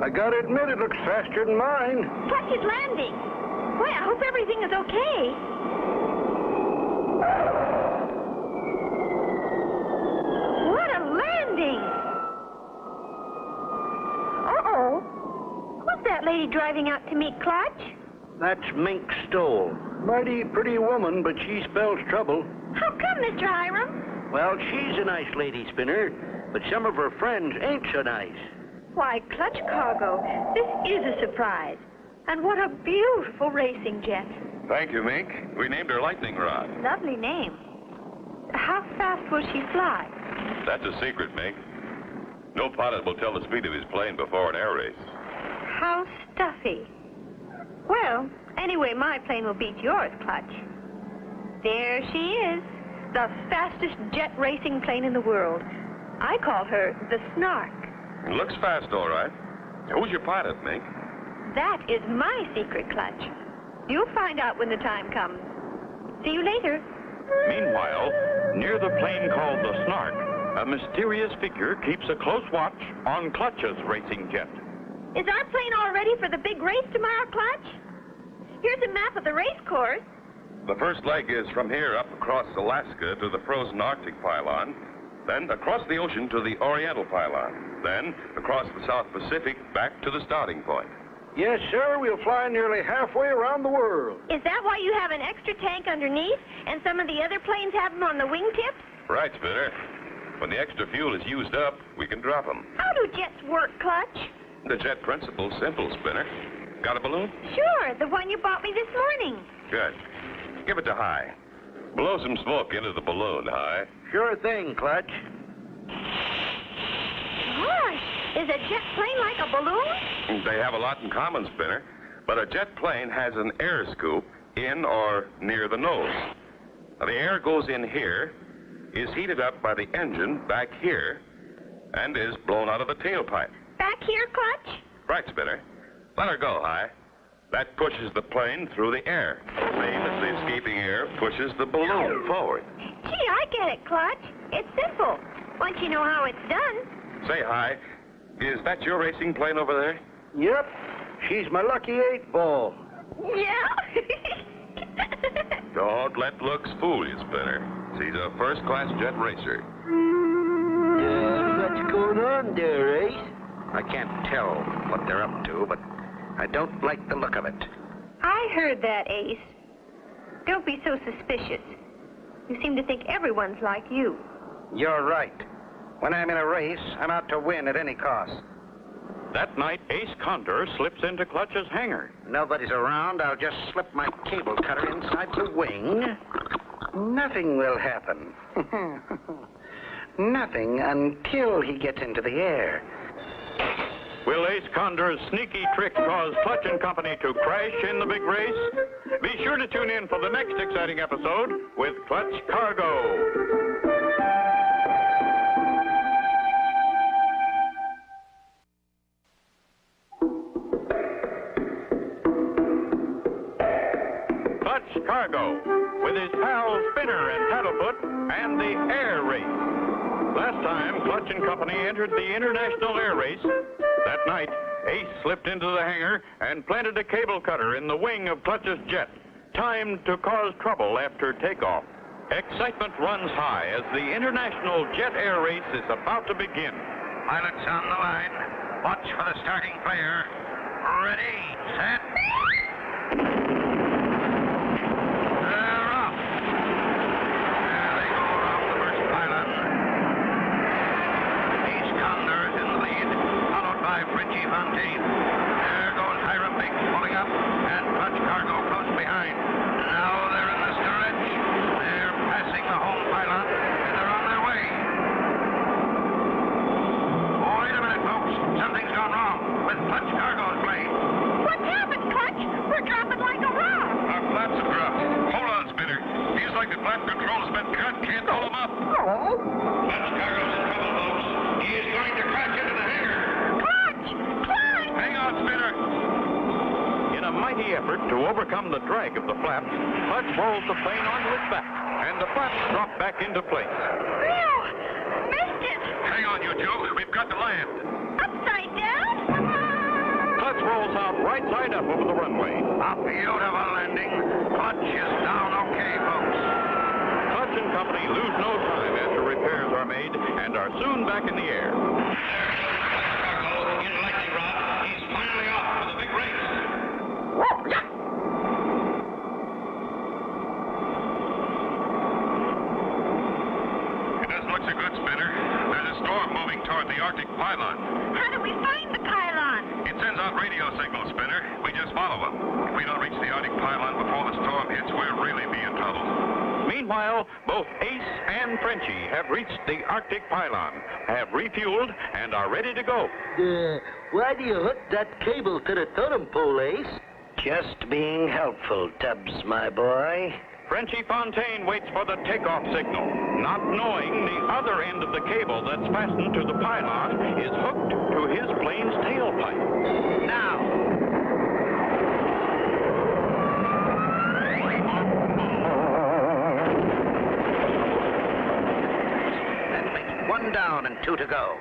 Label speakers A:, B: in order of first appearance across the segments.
A: I gotta admit, it looks faster than mine.
B: Clutch is landing. Boy, I hope everything is okay. What a landing! Uh-oh. Who's that lady driving out to meet Clutch?
A: That's Mink Stoll. Mighty pretty woman, but she spells trouble.
B: How come, Mr. Hiram?
A: Well, she's a nice lady, Spinner, but some of her friends ain't so nice.
B: Why, Clutch Cargo, this is a surprise. And what a beautiful racing jet.
C: Thank you, Mink. We named her Lightning Rod.
B: Lovely name. How fast will she fly?
C: That's a secret, Mink. No pilot will tell the speed of his plane before an air race.
B: How stuffy. Well, anyway, my plane will beat yours, Clutch. There she is, the fastest jet racing plane in the world. I call her the Snark.
C: Looks fast, all right. Who's your pilot, Mink?
B: That is my secret, Clutch. You'll find out when the time comes. See you later.
D: Meanwhile, near the plane called the Snark, a mysterious figure keeps a close watch on Clutch's racing jet.
B: Is our plane all ready for the big race tomorrow, Clutch? Here's a map of the race course.
C: The first leg is from here up across Alaska to the frozen Arctic pylon, then across the ocean to the Oriental pylon, then across the South Pacific back to the starting point.
A: Yes, sir, we'll fly nearly halfway around the world.
B: Is that why you have an extra tank underneath and some of the other planes have them on the wingtips?
C: Right, Spinner. When the extra fuel is used up, we can drop them.
B: How do jets work, Clutch?
C: The jet principle's simple, Spinner. Got a balloon?
B: Sure, the one you bought me this morning.
C: Good. Give it to High. Blow some smoke into the balloon, High.
A: Sure thing, Clutch.
B: Gosh, is a jet plane like a balloon?
C: They have a lot in common, Spinner. But a jet plane has an air scoop in or near the nose. Now, the air goes in here, is heated up by the engine back here, and is blown out of the tailpipe.
B: Back here, Clutch?
C: Right, Spinner. Let her go, High. That pushes the plane through the air. Same as the escaping air pushes the balloon forward.
B: Gee, I get it, Clutch. It's simple. Once you know how it's done.
C: Say, High, is that your racing plane over there?
A: Yep, she's my lucky 8-ball.
B: Yeah?
C: Don't let looks fool you, Spinner. She's a first-class jet racer.
A: What's going on there, Ace? I can't tell what they're up to, but I don't like the look of it.
B: I heard that, Ace. Don't be so suspicious. You seem to think everyone's like you.
A: You're right. When I'm in a race, I'm out to win at any cost.
D: That night, Ace Condor slips into Clutch's hangar.
A: Nobody's around. I'll just slip my cable cutter inside the wing. Nothing will happen. Nothing until he gets into the air.
D: Will Ace Condor's sneaky trick cause Clutch and Company to crash in the big race? Be sure to tune in for the next exciting episode with Clutch Cargo. Clutch Cargo, with his pals Spinner and Paddlefoot, and the air race. Last time, Clutch and Company entered the International Air Race. That night, Ace slipped into the hangar and planted a cable cutter in the wing of Clutch's jet, timed to cause trouble after takeoff. Excitement runs high as the International Jet Air Race is about to begin.
A: Pilots on the line. Watch for the starting flare. Ready, set. They're off. There they go off the first pylon. Ace Condor is in the lead, followed by Frenchie Fontaine. There goes Hiram Big pulling up, and Clutch Cargo close behind. Now they're in the stretch. They're passing the home pylon, and they're on their way. Oh, wait a minute, folks. Something's gone wrong with Clutch Cargo's plane.
B: What's happened, Clutch? We're dropping like a rock.
C: Our flaps have dropped. Hold on, Spinner. Feels like the flap control's been cut. Can't hold them up.
B: Oh.
C: Clutch Cargo's in trouble, folks. He is going to crash into the hangar.
B: Clutch! Clutch!
C: Hang on, Spinner.
D: In a mighty effort to overcome the drag of the flaps, Clutch rolls the plane onto its back, and the flaps drop back into place.
B: Phew! Missed it!
C: Hang on, you two. We've got to land.
B: Upside down?
D: let's roll south right side up over the runway.
A: A beautiful landing. Clutch is down okay, folks.
D: Clutch and Company lose no time after repairs are made and are soon back in the air.
A: Cargo in lightning rod. He's finally off for the big race.
C: It doesn't look so good, Spinner. There's a storm moving toward the Arctic pylon.
B: How do we find the pylon?
C: It sends out radio signals, Spinner. We just follow them. If we don't reach the Arctic pylon before the storm hits, we'll really be in trouble.
D: Meanwhile, both Ace and Frenchie have reached the Arctic pylon, have refueled, and are ready to go.
E: Why do you hook that cable to the totem pole, Ace?
F: Just being helpful, Tubbs, my boy.
D: Frenchie Fontaine waits for the takeoff signal, not knowing the other end of the cable that's fastened to the pylon is hooked to his plane's tailpipe.
F: Now. That makes one down and two to go.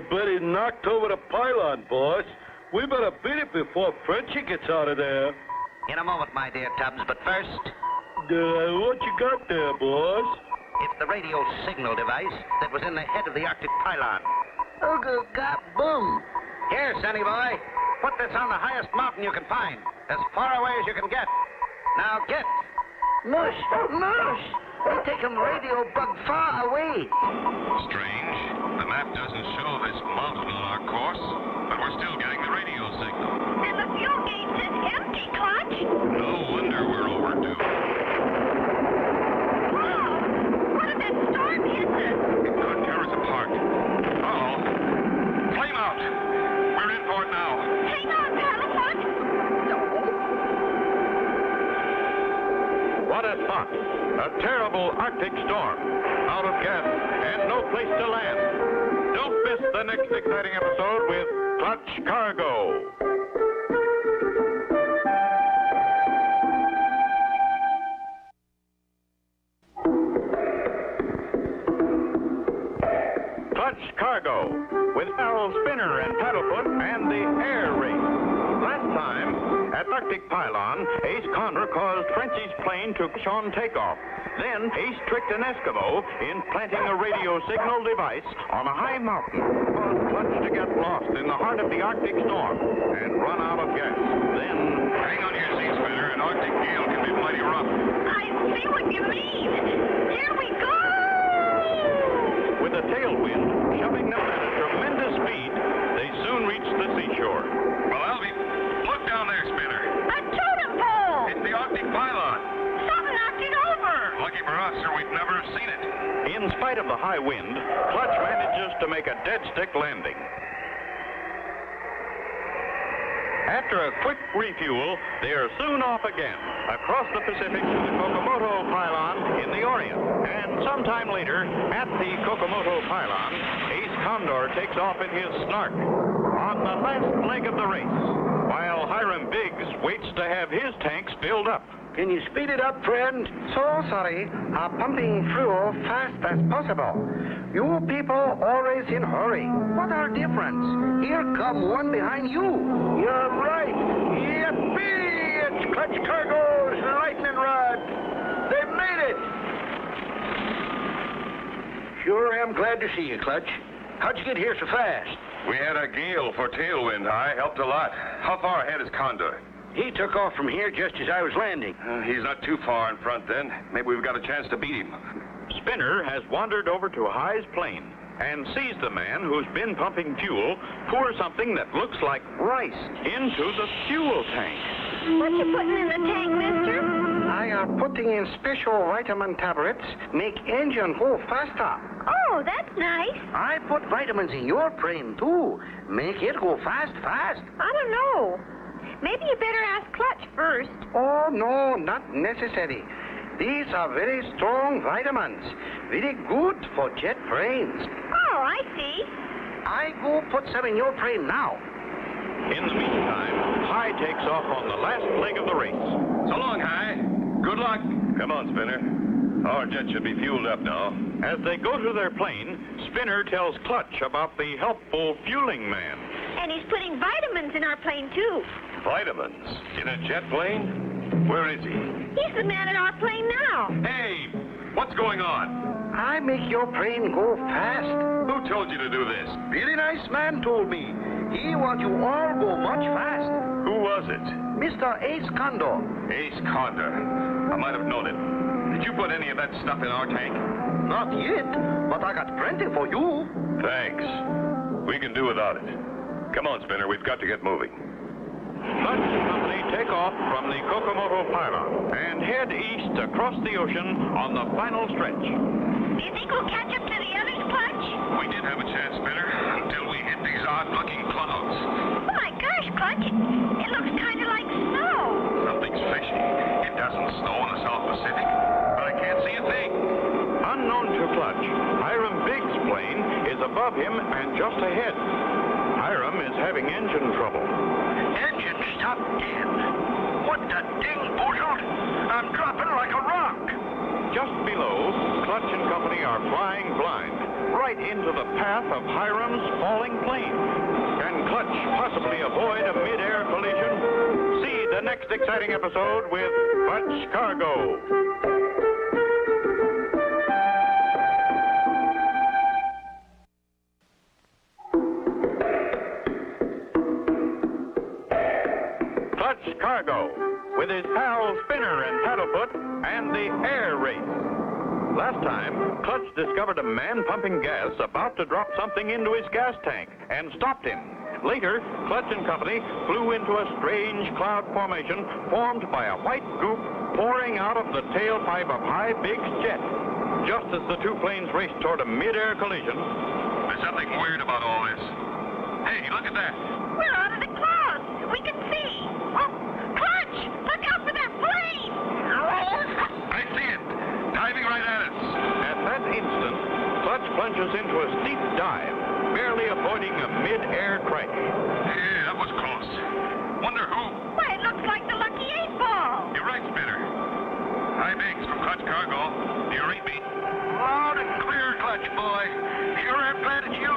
E: But it knocked over the pylon, boss. We better beat it before Frenchie gets out of there.
F: In a moment, my dear Tubbs, but first,
E: What you got there, boss?
F: it's the radio signal device that was in the head of the Arctic pylon.
E: Oh, God, boom.
F: Here, Sonny boy, put this on the highest mountain you can find, as far away as you can get. Now get.
E: Mush. They take him radio bug far away.
C: Strange. The map doesn't show this mountain on our course, but we're still getting the radio signal.
B: And the fuel gauge is empty, Clutch.
C: No wonder we're overdue.
B: Wow! What if that storm hits us?
C: It could tear us apart. Uh-oh. Flame out. We're in for it now.
B: Hang on, Paddlefoot.
D: What a spot! A terrible Arctic storm. Out of gas and no place to land. Don't miss the next exciting episode with Clutch Cargo. Clutch Cargo with Harold Spinner and Paddlefoot and the air race. Last time, at Arctic Pylon, Ace Condor caused Frenchie's plane to crash on takeoff. Then Ace tricked an Eskimo in planting a radio signal device on a high mountain, caused Clutch to get lost in the heart of the Arctic storm and run out of gas. Then,
C: Hang on here, Sea Spinner. An Arctic gale can be mighty rough.
B: I see what you mean. Here we go!
D: with a tailwind shoving them at a tremendous speed, they soon reached the seashore.
C: Well, Albie, look down there, Spinner.
B: A totem pole!
C: It's the Arctic pylon.
B: Something knocked it over!
C: Lucky for us, or we'd never have seen it.
D: In spite of the high wind, Clutch manages to make a dead stick landing. After a quick refuel, they are soon off again, across the Pacific to the Kokomoto pylon in the Orient. And sometime later, at the Kokomoto pylon, Ace Condor takes off in his Snark on the last leg of the race, while Hiram Biggs waits to have his tanks filled up.
F: Can you speed it up, friend? So sorry. Pumping fuel fast as possible. You people always in hurry. What our difference? Here come one behind you.
E: You're right. Yippee! It's Clutch Cargo's lightning rod. They made it.
F: Sure am glad to see you, Clutch. How'd you get here so fast?
C: We had a gale for tailwind high. Helped a lot. How far ahead is Condor?
F: He took off from here just as I was landing.
C: He's not too far in front then. Maybe we've got a chance to beat him.
D: Spinner has wandered over to High's plane and sees the man who's been pumping fuel pour something that looks like rice into the fuel tank.
B: What you putting in the tank, mister?
F: I am putting in special vitamin tablets, make engine go faster.
B: Oh, that's nice.
F: I put vitamins in your plane, too. Make it go fast.
B: I don't know. Maybe you better ask Clutch first.
F: Oh, no, not necessary. These are very strong vitamins. Very good for jet planes.
B: Oh, I see.
F: I go put some in your plane now.
D: In the meantime, High takes off on the last leg of the race.
C: So long, High. Good luck. luck. Come on, Spinner. Our jet should be fueled up now.
D: As they go to their plane, Spinner tells Clutch about the helpful fueling man.
B: And he's putting vitamins in our plane, too.
C: Vitamins? In a jet plane? Where is he?
B: He's the man in our plane now.
C: Hey, what's going on?
F: I make your plane go fast.
C: Who told you to do this?
F: Really nice man told me. He want you all go much fast.
C: Who was it?
F: Mr. Ace Condor.
C: Ace Condor. I might have known it. Did you put any of that stuff in our tank?
F: Not yet, but I got plenty for you.
C: Thanks. We can do without it. Come on, Spinner. We've got to get moving.
D: Clutch and Company take off from the Kokomoto pylon and head east across the ocean on the final stretch.
B: Do you think we'll catch up to the others, Clutch?
A: We did have a chance, Spinner, until we hit these odd-looking clouds.
B: Oh, my gosh, Clutch. It looks kind of like snow.
A: Something's fishy. It doesn't snow in the South Pacific, but I can't see a thing.
D: Unknown to Clutch, Hiram Biggs' plane is above him and just ahead. Hiram is having engine trouble.
E: Engine stopped dead. What the ding boozled? I'm dropping like a rock.
D: Just below, Clutch and Company are flying blind, right into the path of Hiram's falling plane. Can Clutch possibly avoid a mid-air collision? See the next exciting episode with Clutch Cargo. Clutch Cargo, with his pals Spinner and Paddlefoot, and the air race. Last time, Clutch discovered a man pumping gas about to drop something into his gas tank and stopped him. Later, Clutch and Company flew into a strange cloud formation formed by a white goop pouring out of the tailpipe of High Big's jet. Just as the two planes raced toward a mid-air collision,
A: There's something weird about all this. Hey, look at that.
B: We're out of the clouds. We can see. Oh, Clutch, look out for that plane.
A: I see it. Diving right at us.
D: at that instant, Clutch plunges into a steep dive, barely avoiding a mid-air crash.
A: Yeah, that was close. Wonder who?
B: Why, it looks like the Lucky 8-Ball.
A: You're right, Spinner. Hi, Biggs from Clutch Cargo. Do you read me?
E: Loud and clear, Clutch boy. Sure am glad it's you.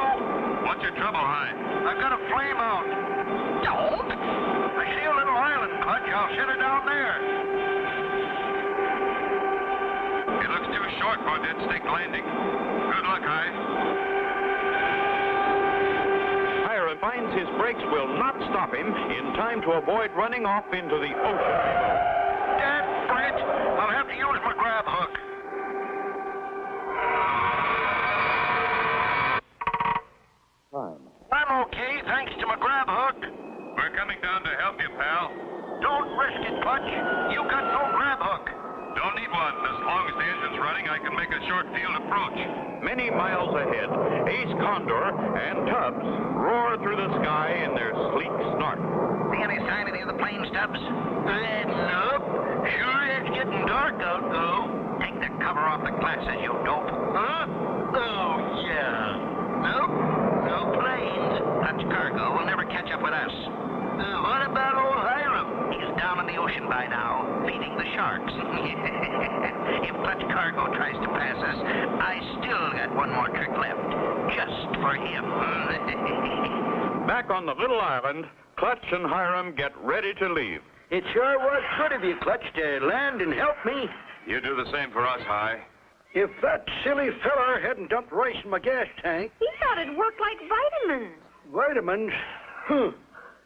A: What's your trouble, Hi?
E: I've got a flame out. Don't? I see a little island, Clutch. I'll set her down there.
A: It looks too short for a dead stick landing. Good luck, Hi.
D: Hiram finds his brakes will not stop him in time to avoid running off into the ocean below.
E: Dad, Brett, I'll have to use my grab hook. I'm okay, thanks to my grab hook.
A: We're coming down to help you, pal.
E: Don't risk it, Clutch. You got no grab hook.
A: Don't need one. As long as the engine's running, I can make a short field approach.
D: Many miles ahead, Ace Condor and Tubbs roar through the sky in their sleek snark.
E: See any sign of any of the plane stubs? Nope. Sure is getting dark out, though. Take the cover off the glasses, you dope. Huh? Oh, yeah. Nope. No planes. Clutch Cargo will never catch up with us. What about old Hiram? He's down in the ocean by now, feeding the sharks. If Clutch Cargo tries to pass us, I still got one more trick left. Just for him.
D: Back on the little island, Clutch and Hiram get ready to leave.
F: It sure was good of you, Clutch, to land and help me.
C: You do the same for us, Hi.
F: If that silly feller hadn't dumped rice in my gas tank...
B: He thought it worked like vitamins.
F: Vitamins?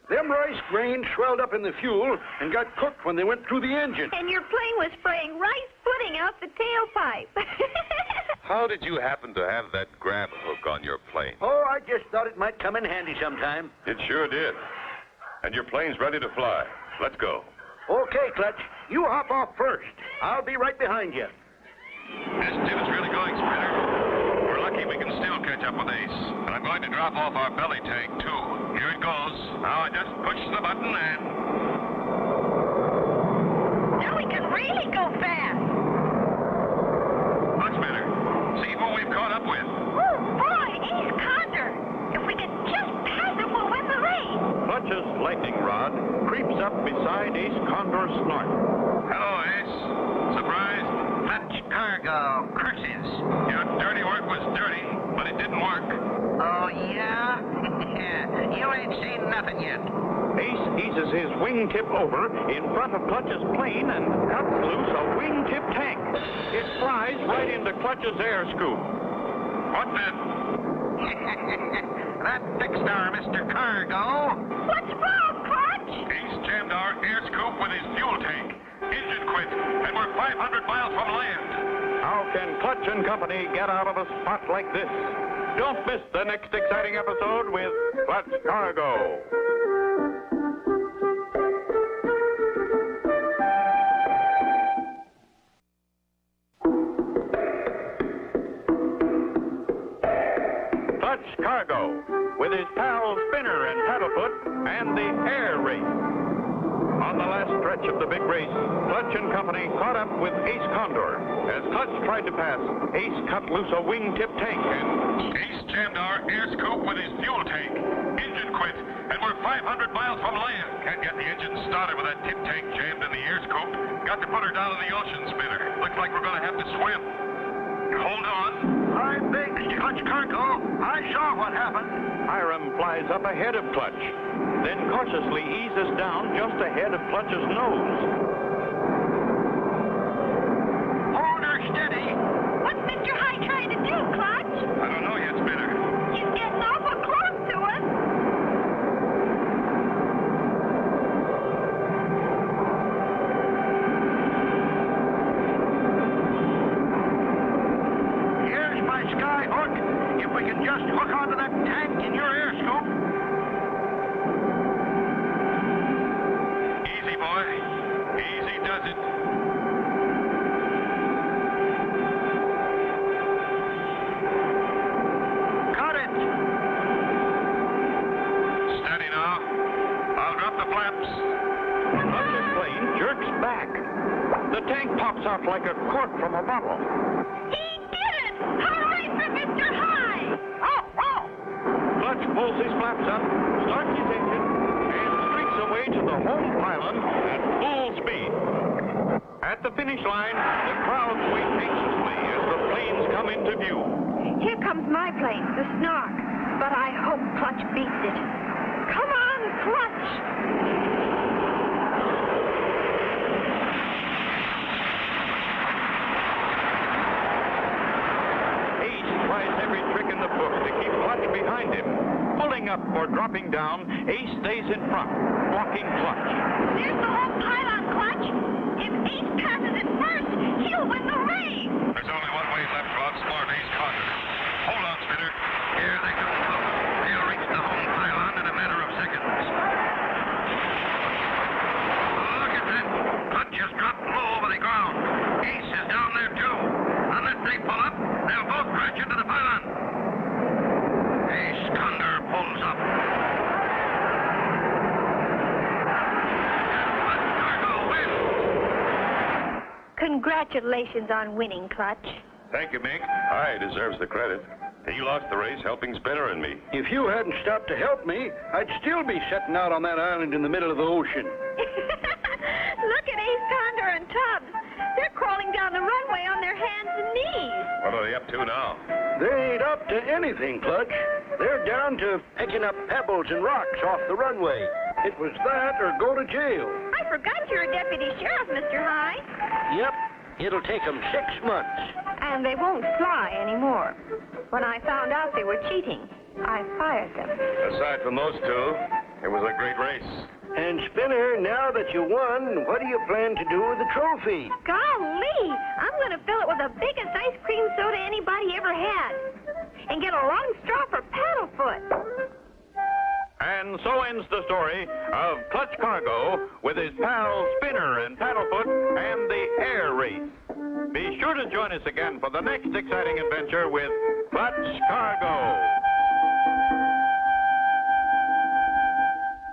F: Them rice grains swelled up in the fuel and got cooked when they went through the engine.
B: And your plane was spraying rice pudding out the tailpipe.
C: How did you happen to have that grab hook on your plane?
F: Oh, I just thought it might come in handy sometime.
C: It sure did. And your plane's ready to fly. Let's go.
F: Okay, Clutch. You hop off first. I'll be right behind you.
A: This tub's really going, Spinner. We're lucky we can still catch up with Ace. And I'm going to drop off our belly tank, too. Here it goes. Now I just push the button and...
B: Now we can really go fast.
A: Look, Spinner. See who we've caught up with.
B: Oh, boy, Ace Condor. If we could just pass him, we'll win the race.
D: Clutch's lightning rod creeps up beside Ace Condor's snark.
A: Hello, Ace. Surprised
D: raises his wingtip over in front of Clutch's plane and cuts loose a wingtip tank. It flies right into Clutch's air scoop.
A: What then?
E: That fixed our Mr. Cargo.
B: What's wrong, Clutch?
A: He's jammed our air scoop with his fuel tank. Engine quit, and we're 500 miles from land.
D: How can Clutch and Company get out of a spot like this? Don't miss the next exciting episode with Clutch Cargo. Clutch Cargo, with his pals Spinner and Paddlefoot, and the air race. On the last stretch of the big race, Clutch and Company caught up with Ace Condor. As Clutch tried to pass, Ace cut loose a wingtip tank and...
A: Ace jammed our air scoop with his fuel tank. Engine quit, and we're 500 miles from land. Can't get the engine started with that tip tank jammed in the air scoop. Got to put her down in the ocean, Spinner. Looks like we're going to have to swim. Hold on.
E: I beg, Mr. Clutch Cargo. I saw what happened.
D: Hiram flies up ahead of Clutch, then cautiously eases down just ahead of Clutch's nose.
E: Hold her steady.
B: What's Mr. High trying to do, Clutch?
A: I don't know yet, Spinner.
B: He's getting awful close to us.
E: Here's my sky hook. If we can just hook onto that tank in your air scoop.
A: Easy, boy. Easy does it.
E: Got it.
A: Steady now. I'll drop the flaps.
D: Clutch's plane jerks back. The tank pops out like a cork from a bottle.
B: He did it! Hooray for Mr. High! Oh, oh!
D: Clutch pulls his flaps up, starts his engine, and streaks away to the home pylon at full speed. At the finish line, the crowd wait anxiously as the planes come into view.
B: Here comes my plane, the Snark. But I hope Clutch beats it. Come on, Clutch!
D: Ace tries every trick in the book to keep Clutch behind him. Pulling up or dropping down, Ace stays in front, blocking Clutch.
B: There's the whole pylon, Clutch. If Ace passes it first, he'll win the race.
A: There's only one way left to outsmart Ace Condor. Hold on, Spinner. Here they come. They'll reach the home pylon in a matter of seconds. Look at that. Clutch has dropped low over the ground. Ace is down there, too. Unless they pull up, they'll both crash into the pylon. Ace Condor pulls up. Clutch Cargo wins.
B: Congratulations on winning, Clutch.
C: Thank you, Mink. High deserves the credit. He lost the race helping Spinner and me.
F: If you hadn't stopped to help me, I'd still be sitting out on that island in the middle of the ocean.
B: Look at Ace Condor and Tubbs. They're crawling down the runway on their hands and knees.
C: What are they up to now?
F: They ain't up to anything, Clutch. They're down to picking up pebbles and rocks off the runway. It was that or go to jail.
B: I forgot you're a deputy sheriff, Mr. High.
F: Yep, it'll take them 6 months.
B: And they won't fly anymore. When I found out they were cheating, I fired them.
C: Aside from those two, it was a great race.
F: And Spinner, now that you won, what do you plan to do with the trophy?
B: Golly, I'm going to fill it with the biggest ice cream soda anybody ever had. And get a long straw for Paddlefoot.
D: And so ends the story of Clutch Cargo with his pals Spinner and Paddlefoot and the air race. Be sure to join us again for the next exciting adventure with Clutch Cargo.